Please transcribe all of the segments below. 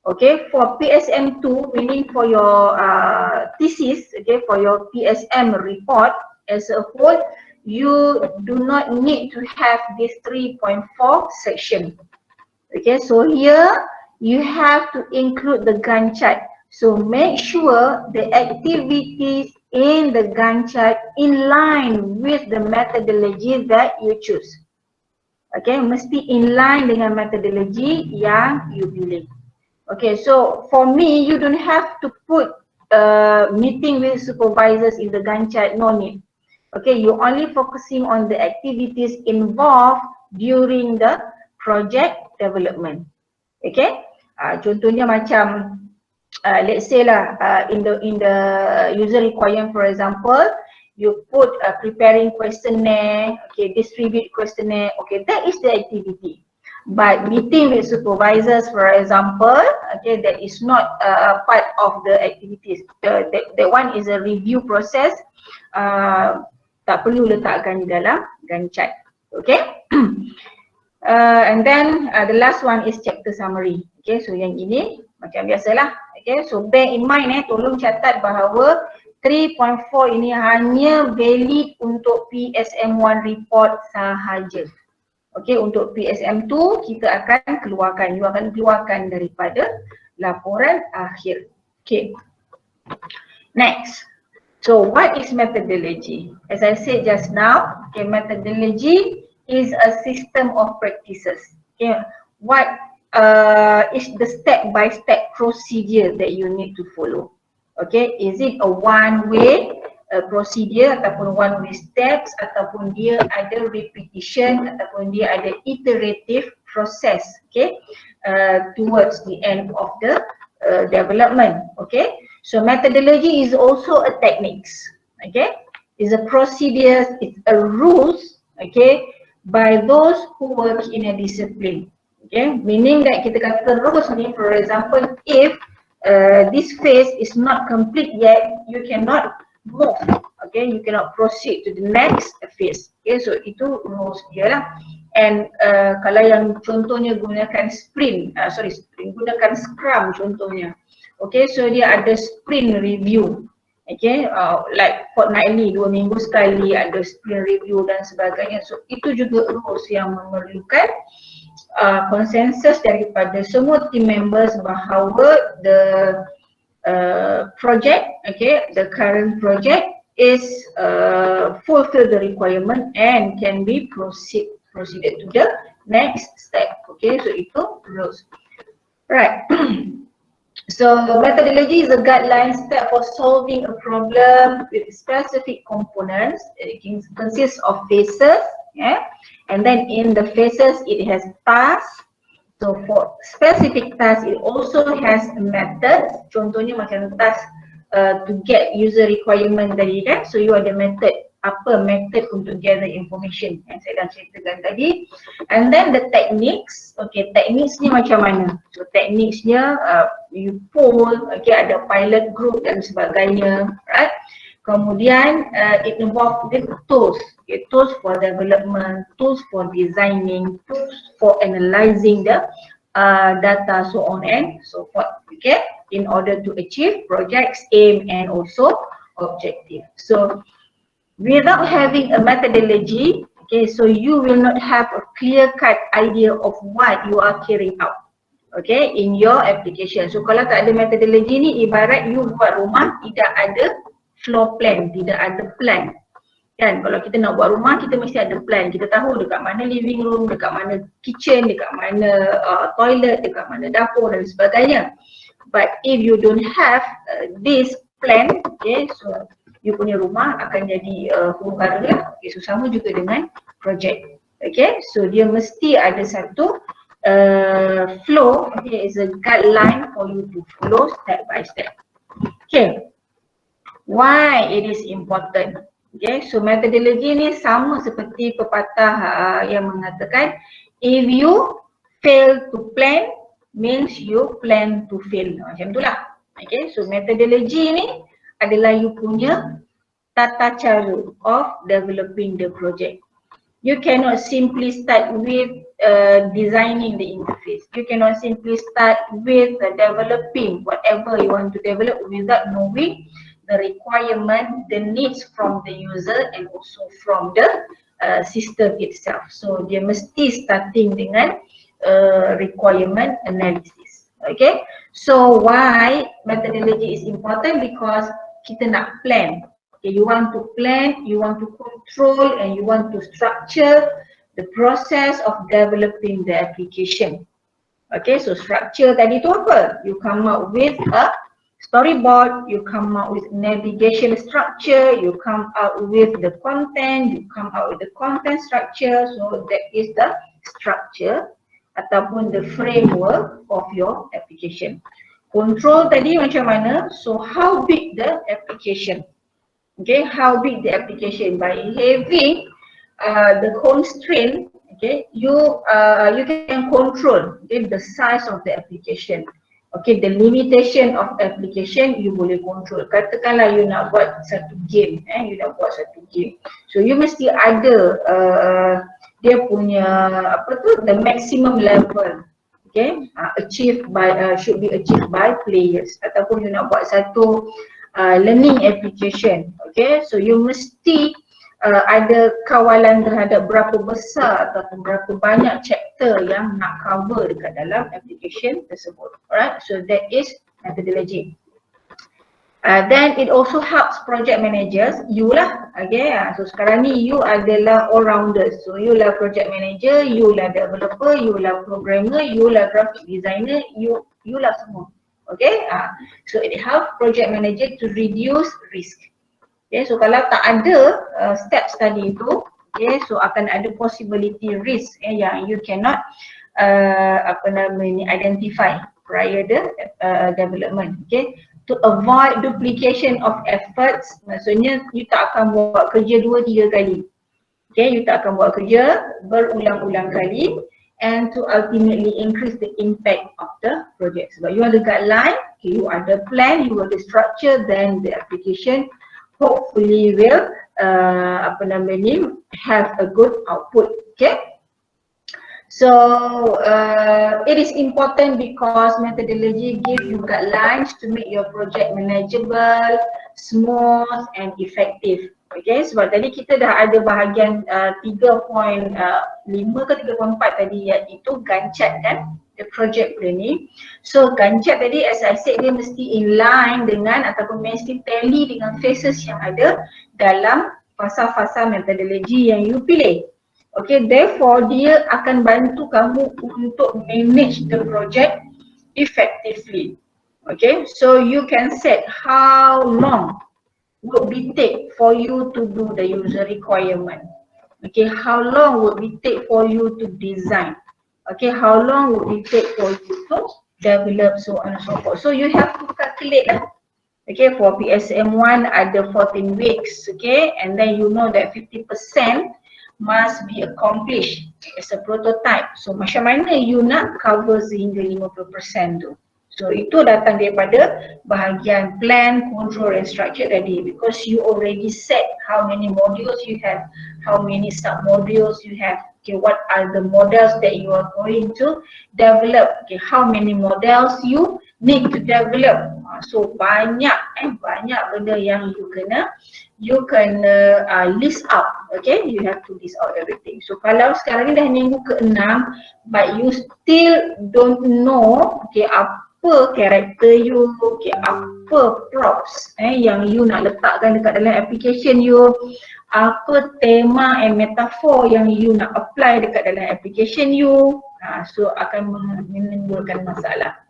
Okay, for PSM2, meaning for your thesis, okay, for your PSM report as a whole, you do not need to have this 3.4 section. Okay, so here you have to include the Gantt chart. So make sure the activities in the Gantt chart in line with the methodology that you choose. Okay, mesti in line dengan metodologi yang you pilih. Okay, so for me, you don't have to put meeting with supervisors in the Gantt chart, no need. Okay, you only focusing on the activities involved during the project development. Okay, contohnya macam let's say lah, in the user requirement, for example, you put preparing questionnaire, okay, distribute questionnaire, okay, that is the activity. But meeting with supervisors, for example, okay, that is not part of the activities. That one is a review process. Tak perlu letakkan di dalam Gantt chart. Okay. And then the last one is chapter summary. Okay, so yang ini macam biasalah. Okay, so bear in mind, tolong catat bahawa 3.4 ini hanya valid untuk PSM1 report sahaja. Okay, untuk PSM2 kita akan keluarkan, you akan keluarkan daripada laporan akhir. Okay. Next. So what is methodology? As I said just now, okay, methodology is a system of practices. Okay, what is the step-by-step procedure that you need to follow? Okay, is it a one-way procedure ataupun one-way steps, ataupun dia ada repetition, ataupun dia ada iterative process, okay, towards the end of the development. Okay, so methodology is also a techniques, okay, is a procedure, it's a rules, okay, by those who work in a discipline. Okay, meaning that kita kata rules ni, for example, if this phase is not complete yet, you cannot move, okay, you cannot proceed to the next phase. Okay, so itu rules dia lah. And kalau yang contohnya gunakan sprint, gunakan scrum contohnya. Okay, so dia ada sprint review. Okay, like fortnightly, 2 minggu sekali ada sprint review dan sebagainya. So itu juga rules yang memerlukan konsensus daripada semua team members bahawa the project, okay, the current project is fulfill the requirement and can be proceeded to the next step. Okay, so itu rules. Right. So methodology is a guideline step for solving a problem with specific components. It consists of phases, yeah, and then in the phases it has tasks. So for specific tasks, it also has methods. Contohnya macam task to get user requirement tadi kan. So you ada method, apa method untuk gather information yang saya dah ceritakan tadi. And then the techniques, okay, techniques ni macam mana? So techniques nya you poll, okay, ada pilot group dan sebagainya, right? Kemudian it involves with tools, okay, tools for development, tools for designing, tools for analyzing the data, so on and so forth, okay, in order to achieve projects aim and also objective. So without having a methodology, okay, so you will not have a clear-cut idea of what you are carrying out, okay, in your application. So kalau tak ada methodology ni, ibarat you buat rumah tidak ada floor plan, tidak ada plan. Kan, kalau kita nak buat rumah, kita mesti ada plan. Kita tahu dekat mana living room, dekat mana kitchen, dekat mana toilet, dekat mana dapur dan sebagainya. But if you don't have this plan, okay, so you punya rumah akan jadi huru-hara lah. Okay, so sama juga dengan project. Okay, so dia mesti ada satu flow, okay, is a guideline for you to follow step by step. Okay, why it is important? Okay, so methodology ni sama seperti pepatah yang mengatakan if you fail to plan means you plan to fail. Macam itulah. Okay, so methodology ni adalah you punya tata cara of developing the project. You cannot simply start with designing the interface. You cannot simply start with developing whatever you want to develop without knowing the requirement, the needs from the user and also from the system itself. So dia mesti starting dengan requirement analysis. Okay, so why methodology is important? Because kita nak plan. Okay, you want to plan, you want to control and you want to structure the process of developing the application. Okay, so structure tadi tu apa? You come up with a storyboard, you come up with navigation structure, you come out with the content, you come out with the content structure. So that is the structure ataupun the framework of your application. Control tadi macam mana? So how big the application? Okay, how big the application? By having the constraint, okay, you can control, okay, the size of the application. Okay, the limitation of application you boleh control. Katakanlah you nak buat satu game, so you mesti ada dia punya apa tu, the maximum level, okay, achieved by should be achieved by players. Ataupun you nak buat satu learning application, okay, so you mesti ada kawalan terhadap berapa besar ataupun berapa banyak chapter yang nak cover dekat dalam application tersebut. Alright, so that is methodology. Then it also helps project managers, you lah, okay. So sekarang ni you adalah all rounders. So you lah project manager, you lah developer, you lah programmer, you lah graphic designer, you lah semua. Okay, so it helps project manager to reduce risk. Okay, so kalau tak ada steps tadi itu, okay, so akan ada possibility risk yang you cannot identify prior the development. Okay, to avoid duplication of efforts, maksudnya you tak akan buat kerja 2-3 kali. Okay, you tak akan buat kerja berulang-ulang kali, and to ultimately increase the impact of the project. Sebab you ada guideline, okay, you ada plan, you ada structure, then the application hopefully will have a good output. Okay, so it is important because methodology gives you guidelines to make your project manageable, smooth and effective. Okay, sebab tadi kita dah ada bahagian 3.5 ke 3.4 tadi, iaitu Gantt kan, the project planning. So Gantt tadi as I said, dia mesti in line dengan ataupun mesti tally dengan phases yang ada dalam fasa-fasa metodologi yang you pilih. Okay, therefore dia akan bantu kamu untuk manage the project effectively. Okay, so you can set how long would be take for you to do the user requirement. Okay, how long would it take for you to design? Okay, how long would it take for you to develop, so on and so forth. So you have to calculate lah. Okay, for PSM 1 ada 14 weeks, okay, and then you know that 50% must be accomplished as a prototype. So macam mana you nak cover sehingga 50% tu? So itu datang daripada bahagian plan, control and structure tadi, because you already set how many modules you have, how many sub modules you have, okay, what are the models that you are going to develop, okay, how many models you need to develop. So banyak benda yang you kena list out, okay, you have to list out everything. So kalau sekarang ni dah minggu ke-6 but you still don't know, okay, apa karakter you, okay, apa props yang you nak letakkan dekat dalam application you, apa tema and metafor yang you nak apply dekat dalam application you, so akan menimbulkan masalah.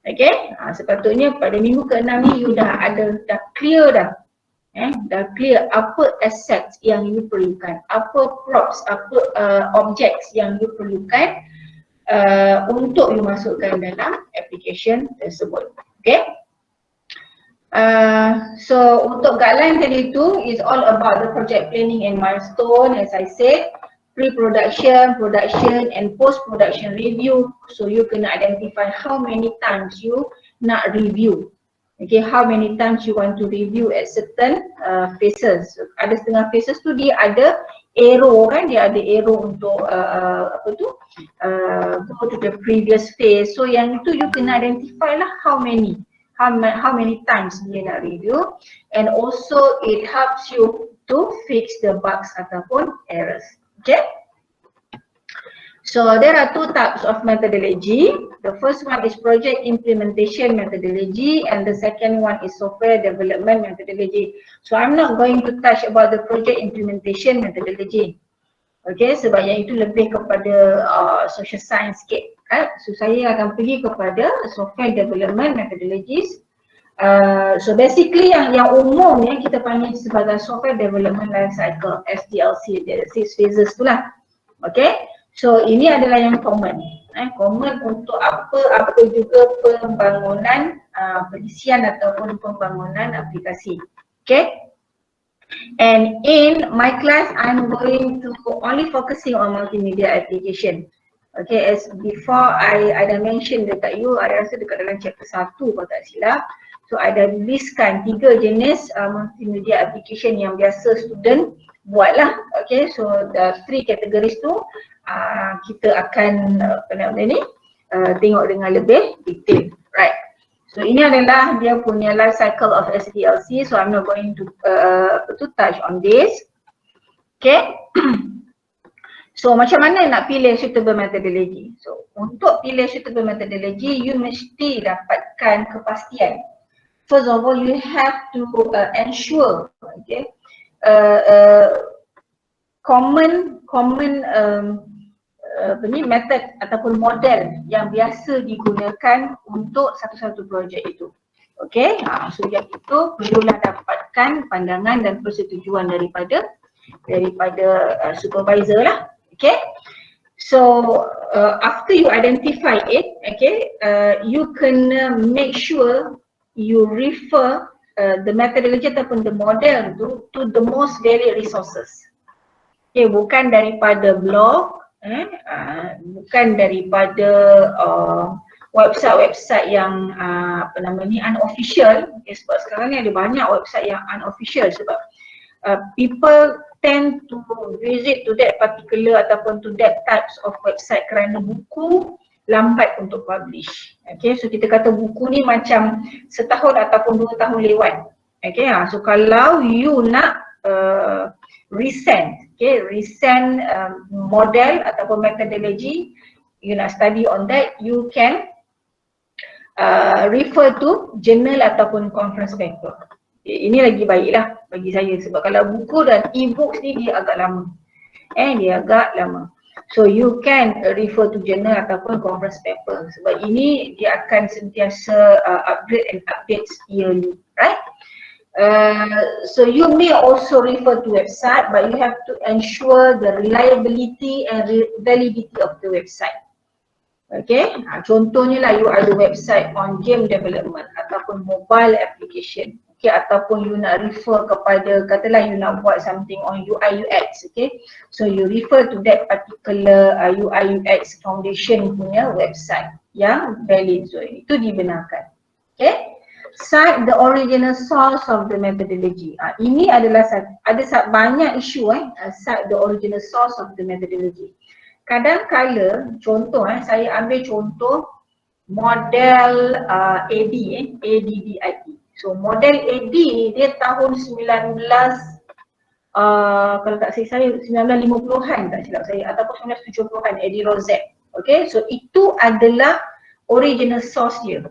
Okay, sepatutnya pada minggu ke-6 ni you dah clear dah. Dah clear apa assets yang you perlukan, apa props, apa objects yang you perlukan untuk you masukkan dalam application tersebut. Okay, so untuk guideline tadi tu is all about the project planning and milestone, as I said, pre-production, production and post-production review. So you kena identify how many times you nak review. Okay, how many times you want to review at certain phases. So, ada setengah phases tu dia ada arrow kan, dia ada arrow untuk go to the previous phase. So yang itu you kena identify lah how many times dia nak review, and also it helps you to fix the bugs ataupun errors. Okay. So there are two types of methodology. The first one is project implementation methodology, and the second one is software development methodology. So I'm not going to touch about the project implementation methodology. Okay, sebab yang itu lebih kepada social science sikit. So saya akan pergi kepada software development methodologies. So basically yang umum yang kita panggil sebagai software development life cycle, SDLC, the 6 phases tu lah. Okay. So ini adalah yang common. Common untuk apa juga pembangunan pengisian ataupun pembangunan aplikasi. Okay. And in my class, I'm going to only focusing on multimedia application. Okay, as before I dah mention dekat you, I rasa dekat dalam chapter 1 kalau tak silap. So I dah listkan 3 jenis multimedia application yang biasa student buat lah. Okay, so the 3 categories tu kita akan tengok dengan lebih detail, right? So ini adalah dia punya life cycle of SDLC. So I'm not going to touch on this. Okay. So macam mana nak pilih suitable methodology? So untuk pilih suitable methodology, you mesti dapatkan kepastian. First of all, you have to ensure, okay, common method ataupun model yang biasa digunakan untuk satu-satu projek itu. Okay, so yang itu perlulah dapatkan pandangan dan persetujuan daripada supervisor lah. Okay, so after you identify it, okay, you can make sure you refer the methodology ataupun the model to the most valid resources. Okay, bukan daripada blog, bukan daripada website yang unofficial. Okay, sebab sekarang ni ada banyak website yang unofficial sebab people tend to visit to that particular ataupun to that types of website kerana buku lambat untuk publish. Okay, so kita kata buku ni macam setahun ataupun 2 tahun lewat. Okay, so kalau you nak recent model ataupun methodology, you nak study on that, you can refer to journal ataupun conference paper. Ini lagi baiklah bagi saya sebab kalau buku dan e-books ni dia agak lama. So you can refer to journal ataupun conference paper sebab ini dia akan sentiasa upgrade and update yearly, right? So you may also refer to website, but you have to ensure the reliability and validity of the website. Okay, contohnya lah you ada website on game development ataupun mobile application, okay, ataupun you nak refer kepada, katalah you nak buat something on UI UX, okay, so you refer to that particular UI UX foundation punya website yang valid, so itu dibenarkan. Okay. Cite the original source of the methodology. Ini adalah ada banyak isu cite the original source of the methodology. Kadang-kala contoh saya ambil contoh model ADDIE. So model AD ni dia tahun 19 kalau tak silap saya 1950-an tak silap saya ataupun 1970-an, Eddie Rosette. Okay, so itu adalah original source dia.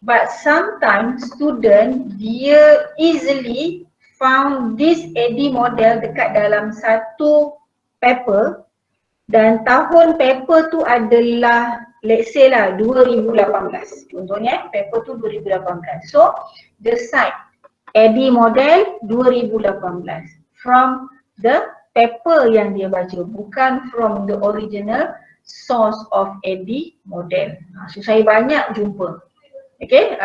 But sometimes student dia easily found this AD model dekat dalam satu paper dan tahun paper tu adalah let's say lah 2018. Contohnya paper tu 2018. So the site AD model 2018 from the paper yang dia baca, bukan from the original source of AD model. So saya banyak jumpa. Okay,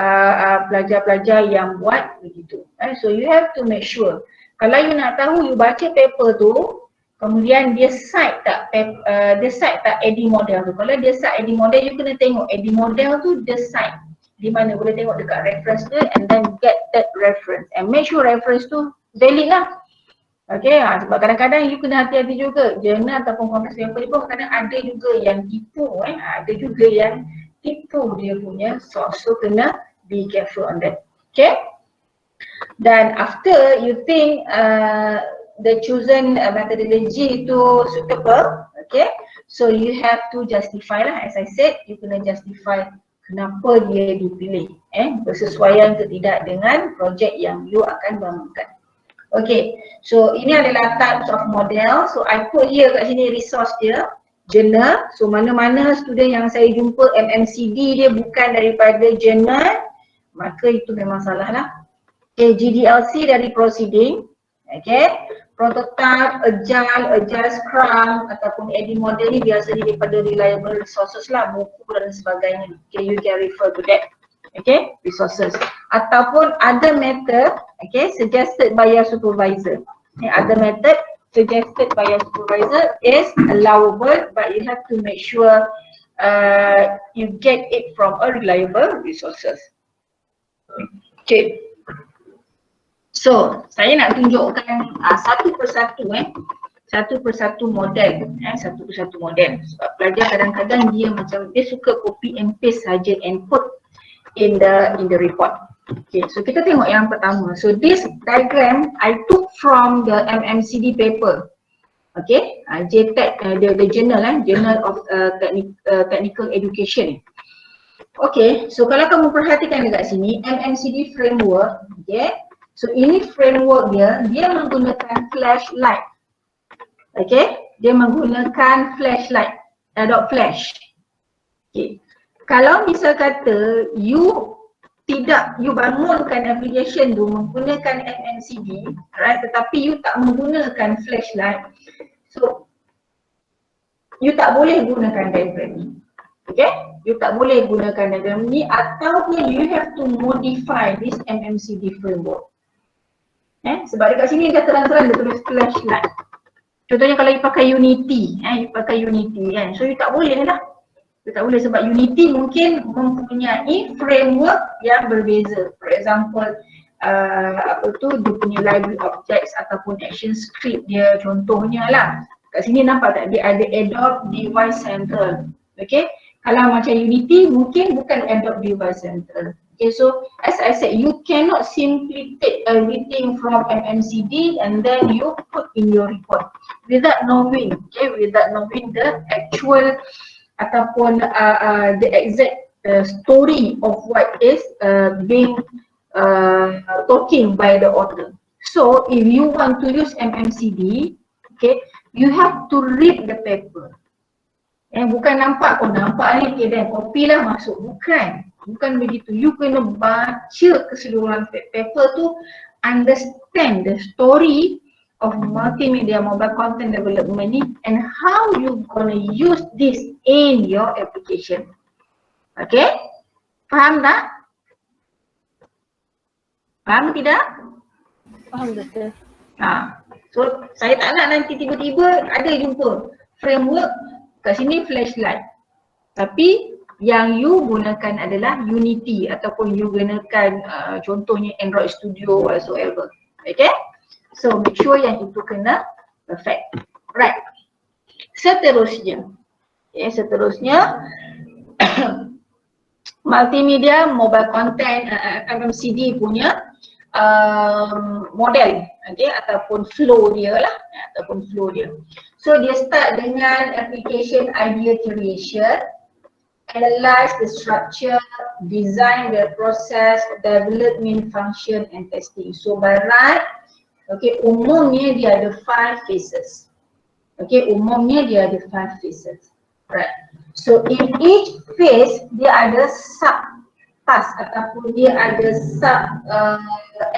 pelajar-pelajar yang buat begitu. So you have to make sure. Kalau you nak tahu, you baca paper tu, kemudian dia cite tak AD model tu. Kalau dia cite AD model, you kena tengok AD model tu dia cite di mana, boleh tengok dekat reference tu and then get that reference and make sure reference tu valid lah. Okay, sebab kadang-kadang you kena hati-hati juga. Journal ataupun conference paper ni pun kadang ada juga yang tipu ada juga yang tipu dia punya source. So kena be careful on that. Okay. Dan after you think the chosen methodology itu suitable, okay, so you have to justify lah. As I said, you kena justify kenapa dia dipilih, bersesuaian ke tidak dengan projek yang you akan bangunkan. Okay, so ini adalah types of model. So I put here kat sini resource dia, journal. So mana-mana student yang saya jumpa MMCD dia bukan daripada journal, maka itu memang salah lah. Okay, GDLC dari proceeding, okay, prototype, agile scrum ataupun AD model ni biasanya daripada reliable resources lah, buku dan sebagainya. Okay, you can refer to that. Okay, resources. Ataupun other method, okay, suggested by your supervisor. Okay, other method suggested by your supervisor is allowable, but you have to make sure you get it from a reliable resources. Okay. So, saya nak tunjukkan satu persatu model, satu persatu model. Sebab pelajar kadang-kadang dia suka copy and paste saja and put in the report. Okay, so kita tengok yang pertama. So this diagram I took from the MMCD paper. Okay, JTEC, the journal Journal of Technical Education. Okay, so kalau kamu perhatikan dekat sini MMCD framework, okay. So ini framework dia menggunakan flashlight. Okay, dia menggunakan flashlight, Adobe Flash. Okay. Kalau misal kata you bangunkan application tu menggunakan MMCD, right, tetapi you tak menggunakan flashlight, so you tak boleh gunakan diagram ni. Okay, you tak boleh gunakan diagram ni, ataupun you have to modify this MMCD framework. Sebab dekat sini dah terang-terang dia tulis flashlight. Contohnya kalau you pakai Unity, kan, so you tak boleh lah. You tak boleh sebab Unity mungkin mempunyai framework yang berbeza. For example, dia punya library objects ataupun action script dia contohnya lah. Kat sini nampak tak dia ada Adobe Device Central. Okay, kalau macam Unity mungkin bukan Adobe Device Central. Okay, so as I said, you cannot simply take everything from MMCD and then you put in your report without knowing, without knowing the actual ataupun the exact story of what is being talking by the author. So if you want to use MMCD, okay, you have to read the paper. Bukan nampak ni, okay, then copy lah masuk. Bukan begitu. You kena baca keseluruhan paper tu, understand the story of multimedia mobile content development ni and how you gonna use this in your application. Okay? Faham tak? Faham tidak? Faham betul. So saya tak nak nanti tiba-tiba ada jumpa framework kat sini flashlight, tapi yang you gunakan adalah Unity ataupun you gunakan contohnya Android Studio whatsoever. Okay? So make sure yang itu kena perfect. Right. Seterusnya, multimedia mobile content MMCD punya model, okay, ataupun flow dia lah, So dia start dengan application idea creation, analyze the structure, design the process, development function and testing. So by right, okay, umumnya dia ada 5 phases. Right. So in each phase dia ada sub task ataupun dia ada sub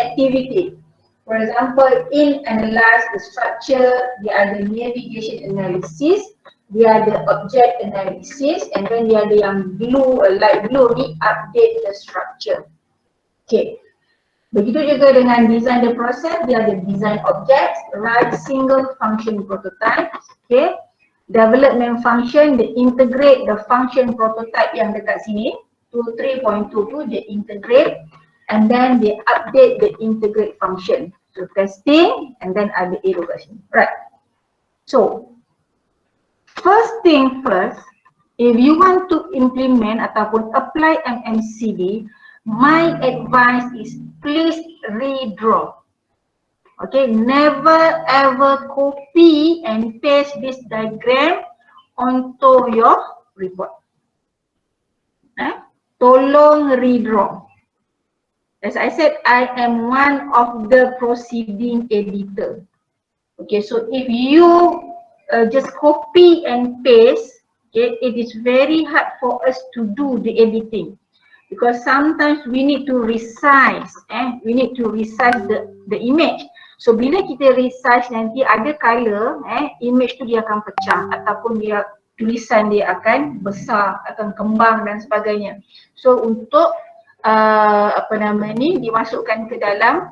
activity. For example, in analyze the structure, dia ada navigation analysis, dia ada object analysis, and then dia ada yang blue, light blue ni update the structure. Okay. Begitu juga dengan design the process, dia ada design objects, write single function prototype, okay. Development function, dia integrate the function prototype yang dekat sini, 3.2 tu dia integrate, and then they update the integrate function. So testing and then ada arrow kat sini. Right. So first thing first, if you want to implement ataupun apply MMCD, my advice is please redraw. Okay, never ever copy and paste this diagram onto your report. Tolong redraw. As I said, I am one of the proceeding editor. Okay, so if you just copy and paste, okay, it is very hard for us to do the editing because sometimes we need to resize, the image. So bila kita resize nanti ada kala image tu dia akan pecah ataupun dia tulisan dia akan besar, akan kembang dan sebagainya. So untuk dimasukkan ke dalam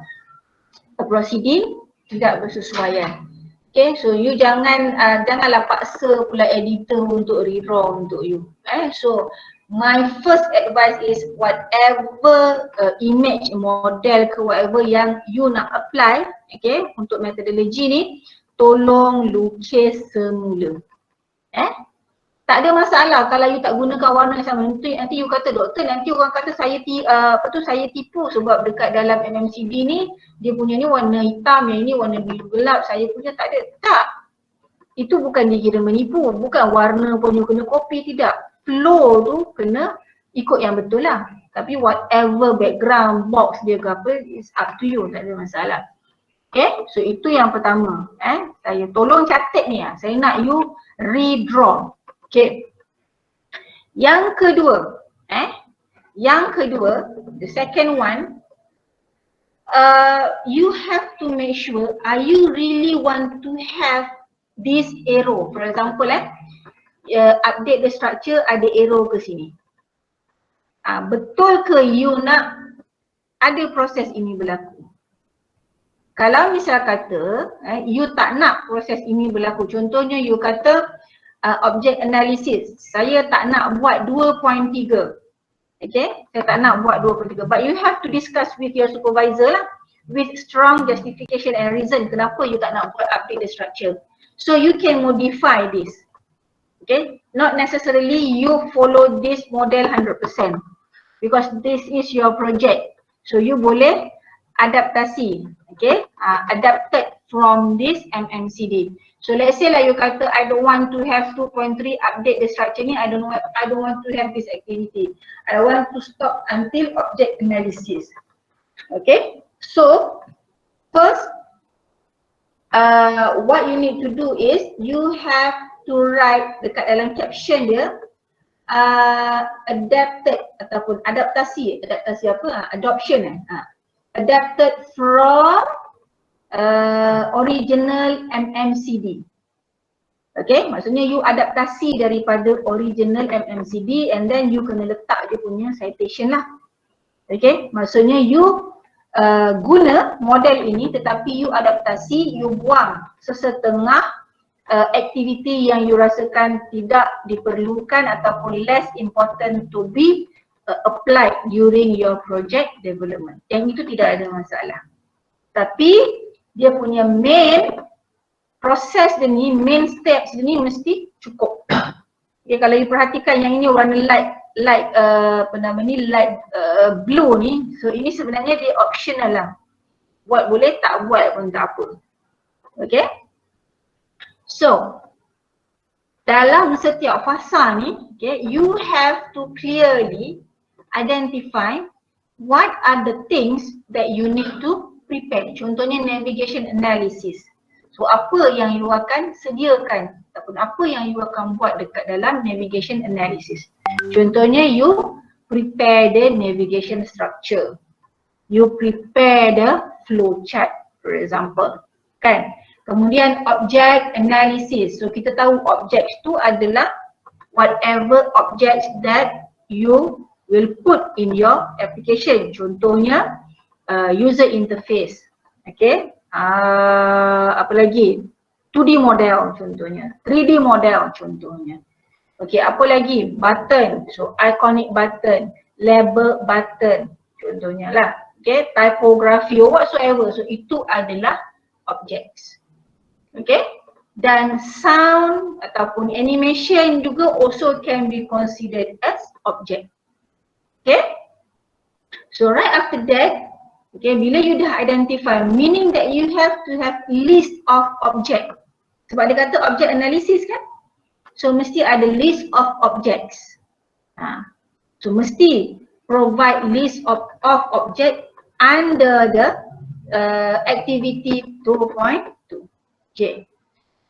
proceeding tidak bersesuaian. Okay, so you janganlah paksa pula editor untuk redraw untuk you. So my first advice is whatever image model ke whatever yang you nak apply, okay, untuk metodologi ni, tolong lukis semula. Tak ada masalah kalau you tak gunakan warna yang sama. Nanti you kata, doktor, nanti orang kata saya tipu sebab dekat dalam MMCD ni dia punya ni warna hitam, yang ini warna biru gelap, saya punya tak ada. Tak. Itu bukan dikira menipu, bukan warna pun you kena copy, tidak. Flow tu kena ikut yang betul lah. Tapi whatever background box dia ke apa, is up to you, tak ada masalah. Okay, so itu yang pertama. Saya tolong catat ni, saya nak you redraw. Okay. Yang kedua, the second one, you have to make sure, are you really want to have this arrow? For example, update the structure, ada arrow ke sini. Betul ke you nak ada proses ini berlaku? Kalau misal kata, you tak nak proses ini berlaku, contohnya you kata, object analysis, saya tak nak buat 2.3. Okay, saya tak nak buat 2.3. But you have to discuss with your supervisor lah, with strong justification and reason kenapa you tak nak buat update the structure. So you can modify this. Okay, not necessarily you follow this model 100% because this is your project. So you boleh adaptasi, okay, adapted from this MMCD. So let's say lah you kata I don't want to have 2.3 update the structure ni, I don't want to have this activity. I want to stop until object analysis. Okay, so first what you need to do is you have to write dekat dalam caption dia adapted ataupun adaptasi apa? Adoption adapted from original MMCD. Okay, maksudnya you adaptasi daripada original MMCD and then you kena letak dia punya citation lah. Okay, maksudnya you guna model ini tetapi you adaptasi, you buang sesetengah aktiviti yang you rasakan tidak diperlukan ataupun less important to be applied during your project development. Yang itu tidak ada masalah. Tapi dia punya main proses dia ni, main steps dia ni mesti cukup. Okay, kalau you perhatikan yang ini warna light blue ni, so ini sebenarnya dia optional lah. Buat boleh, tak buat pun tak apa. Okay. So dalam setiap fasa ni, okay, you have to clearly identify what are the things that you need to prepare. Contohnya navigation analysis. So apa yang you akan sediakan ataupun apa yang you akan buat dekat dalam navigation analysis. Contohnya you prepare the navigation structure. You prepare the flow chart, for example. Kan? Kemudian object analysis. So kita tahu objects tu adalah whatever objects that you will put in your application. Contohnya user interface. Okay. Apa lagi? 2D model contohnya, 3D model contohnya. Okay, apa lagi? Button. So iconic button, label button contohnya lah. okay, typography or whatsoever. So itu adalah objects. Okay, dan sound ataupun animation juga also can be considered as object. Okay, so right after that, okay, bila you dah identify, meaning that you have to have list of object. Sebab dia kata object analysis kan, so mesti ada list of objects. So mesti provide list of object under the activity 2.2. Okay.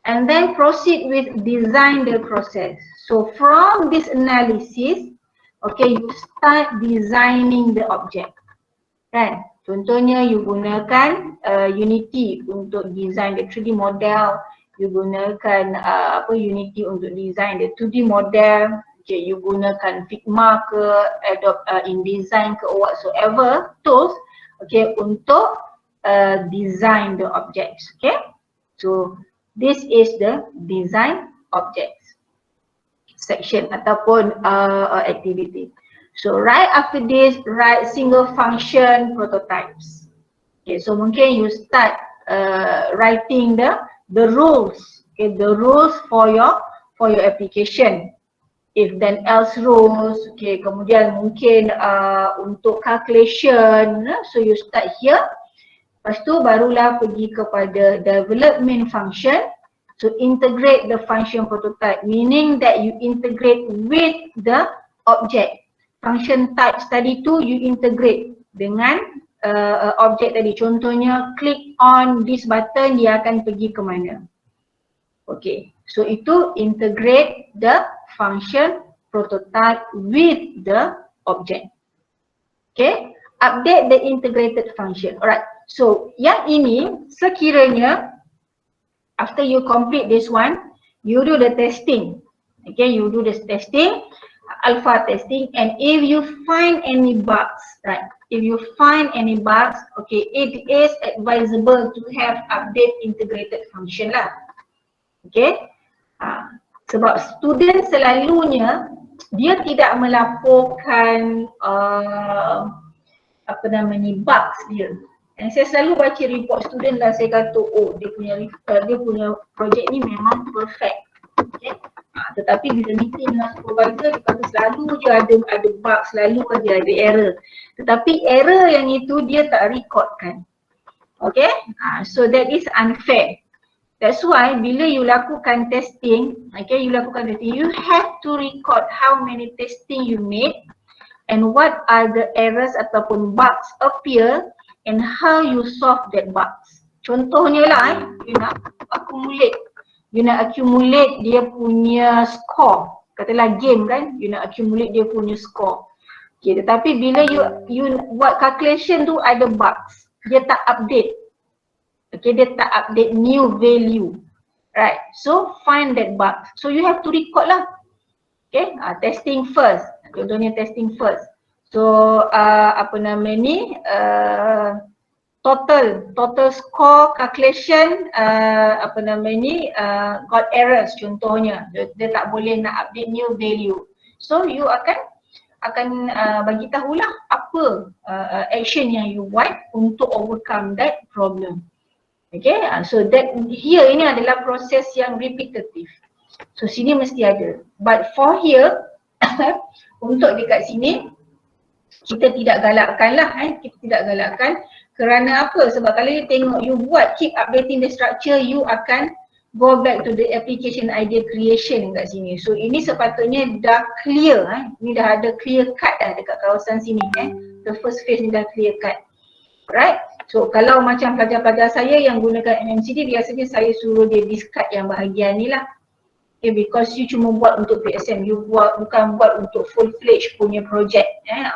And then proceed with design the process. So from this analysis, okay, you start designing the object. Kan? Contohnya you gunakan Unity untuk design the 3D model, you gunakan Unity untuk design the 2D model, okay, you gunakan Figma ke Adobe InDesign ke whatsoever tools, okay, untuk design the objects. Okay, so this is the design objects section ataupun activity. So right after this, write single function prototypes. Okay, so mungkin you start writing the rules, okay, the rules for your application. If then else rules, okay, kemudian mungkin untuk calculation, so you start here. Lepas tu barulah pergi kepada development function. So integrate the function prototype, meaning that you integrate with the object. Function type tadi tu you integrate dengan object tadi. Contohnya click on this button, dia akan pergi ke mana. Okay, so itu integrate the function prototype with the object. Okay, update the integrated function. Alright, so yang ini sekiranya after you complete this one, you do the testing. Okay, you do this testing, alpha testing, and if you find any bugs, right? If you find any bugs, okay, it is advisable to have update integrated function lah. Okay, sebab student selalunya dia tidak melaporkan bugs dia. Dan saya selalu baca report student lah, saya kata oh dia punya projek ni memang perfect. Okay. Tetapi bila meeting dengan supervisor, dia kata selalu je ada bug, selalu je ada error. Tetapi error yang itu dia tak recordkan. Okay, so that is unfair. That's why bila you lakukan testing, okay, you have to record how many testing you made and what are the errors ataupun bugs appear and how you solve that bugs. Contohnya lah, you nak accumulate dia punya score. Katalah game kan, you nak accumulate dia punya score. Okay, tetapi bila you buat calculation tu ada bugs, dia tak update. Okay, dia tak update new value. Right, so find that bug. So you have to record lah. Okay, testing first. Contohnya testing first. So total score calculation got errors contohnya. Dia tak boleh nak update new value. So you akan bagi tahulah apa action yang you buat untuk overcome that problem. Okay, so that here ini adalah proses yang repetitive. So sini mesti ada. But for here, untuk dekat sini, kita tidak galakkan lah. Kita tidak galakkan. Kerana apa? Sebab kalau you tengok, you buat keep updating the structure, you akan go back to the application idea creation kat sini. So ini sepatutnya dah clear. Ini dah ada clear cut dah dekat kawasan sini. The first phase ni dah clear cut. Right? So kalau macam pelajar-pelajar saya yang gunakan MMCD, biasanya saya suruh dia discard yang bahagian ni lah. Okay, because you cuma buat untuk PSM, you bukan buat untuk full-fledged punya project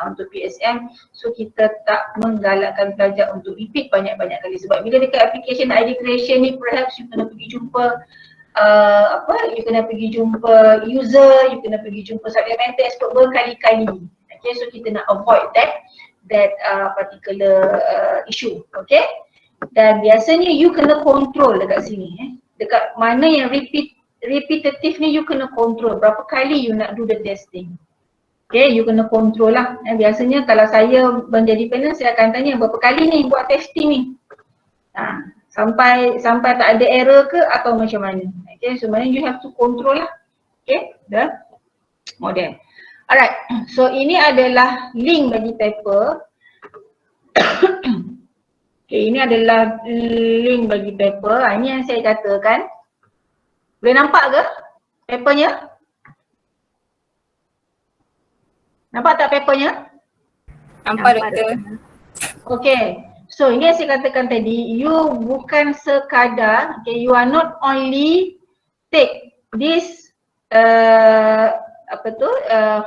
untuk PSM. So kita tak menggalakkan pelajar untuk repeat banyak-banyak kali. Sebab bila dekat application ID creation ni, perhaps you kena pergi jumpa you kena pergi jumpa user, you kena pergi jumpa subject matter expert berkali-kali. Okay, so kita nak avoid that particular issue. Okay, dan biasanya you kena control dekat sini. Dekat mana yang repetitive ni you kena control berapa kali you nak do the testing. Okay, you kena control lah. Biasanya kalau saya menjadi panel, saya akan tanya berapa kali ni buat testing ni. Sampai tak ada error ke atau macam mana. Okay, so maknanya you have to control lah. Okay, the model. Alright, so ini adalah link bagi paper. Okay, ini adalah link bagi paper. Ini yang saya katakan. Boleh nampak ke papernya? Nampak tak papernya? Nampak doktor. Okay, so ini yang saya katakan tadi, you bukan sekadar, okay, you are not only take this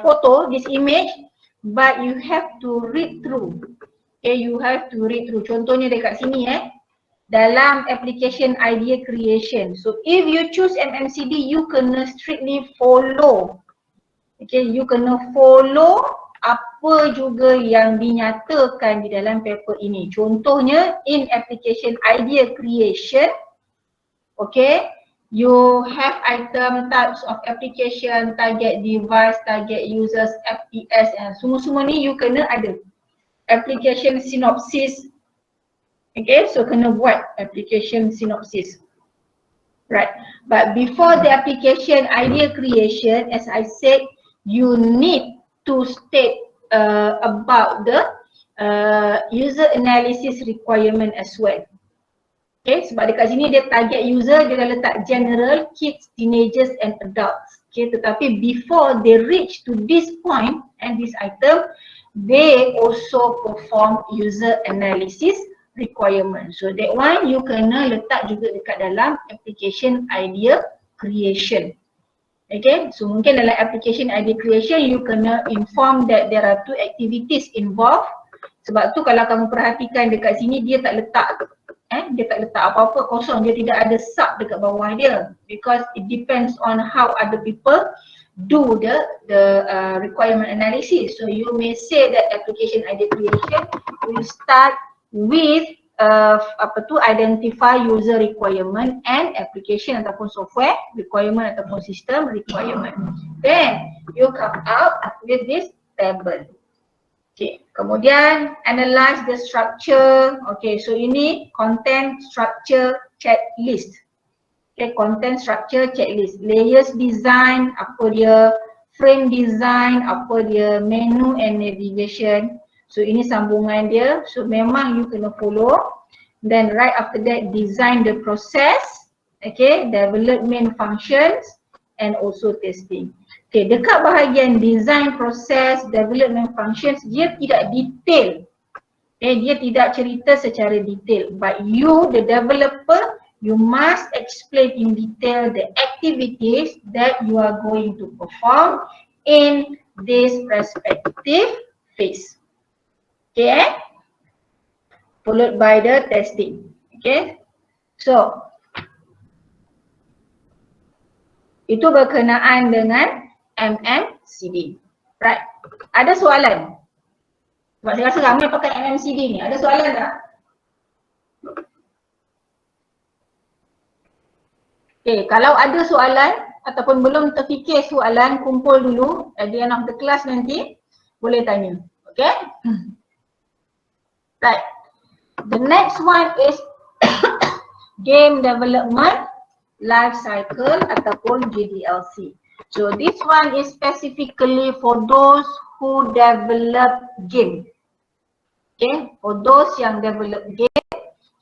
photo, this image, but you have to read through. Okay, you have to read through. Contohnya dekat sini dalam application idea creation. So if you choose MMCD, you kena strictly follow. Okay, you kena follow apa juga yang dinyatakan di dalam paper ini. Contohnya in application idea creation, okay, you have item, types of application, target device, target users, FPS, and semua-semua ni you kena ada. Application synopsis. Okay, so kena buat application synopsis. Right, but before the application idea creation, as I said, you need to state about the user analysis requirement as well. Okay, sebab dekat sini dia target user, dia dah letak general, kids, teenagers and adults. Okay, tetapi before they reach to this point and this item, they also perform user analysis requirement. So that one you kena letak juga dekat dalam application idea creation. Okay, so mungkin dalam application idea creation you kena inform that there are 2 activities involved. Sebab tu kalau kamu perhatikan dekat sini dia tak letak apa-apa kosong, dia tidak ada sub dekat bawah dia, because it depends on how other people do the requirement analysis. So you may say that application idea creation will start with identify user requirement and application ataupun software requirement ataupun system requirement. Then you come out with this table. Okay, kemudian analyze the structure. Okay, so ini content structure checklist. Okay, content structure checklist. Layers design, apa dia, frame design, apa dia, menu and navigation. So ini sambungan dia. So memang you kena follow. Then right after that design the process. Okay, development functions and also testing. Okay, dekat bahagian design process, development functions, dia tidak detail. Okay, dia tidak cerita secara detail. But you, the developer, you must explain in detail the activities that you are going to perform in this respective phase. Okay, followed by the testing. Okay, so itu berkenaan dengan MMCD. Right, ada soalan? Sebab saya rasa ramai pakai MMCD ni, ada soalan tak? Okay, kalau ada soalan ataupun belum terfikir soalan, kumpul dulu at the end of the class nanti, boleh tanya. Okay? Right, the next one is game development life cycle ataupun GDLC. So this one is specifically for those who develop game. Okay, for those yang develop game.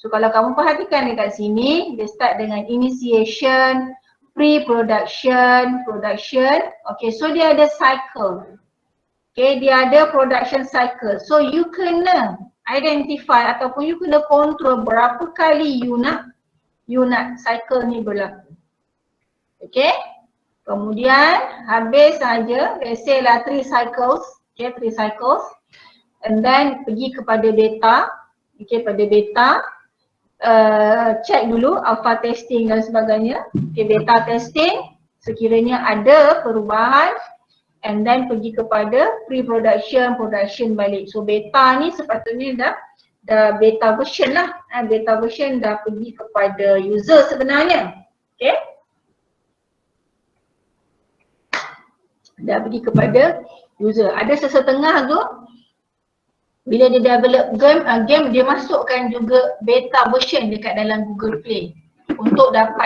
So kalau kamu perhatikan dekat sini, dia start dengan initiation, pre-production, production. Okay, so dia ada cycle. Okay, dia ada production cycle. So you kena identify ataupun you kena control berapa kali you nak cycle ni berlaku. Okay, kemudian habis saja, let's say lah 3 cycles. Okay, 3 cycles. And then pergi kepada beta. Okay, pada beta check dulu alpha testing dan sebagainya. Okay, beta testing sekiranya ada perubahan, and then pergi kepada pre-production, production balik. So beta ni sepatutnya dah beta version lah. Beta version dah pergi kepada user sebenarnya. Okay, dah bagi kepada user. Ada sesetengah tu bila dia develop game dia masukkan juga beta version dekat dalam Google Play untuk dapat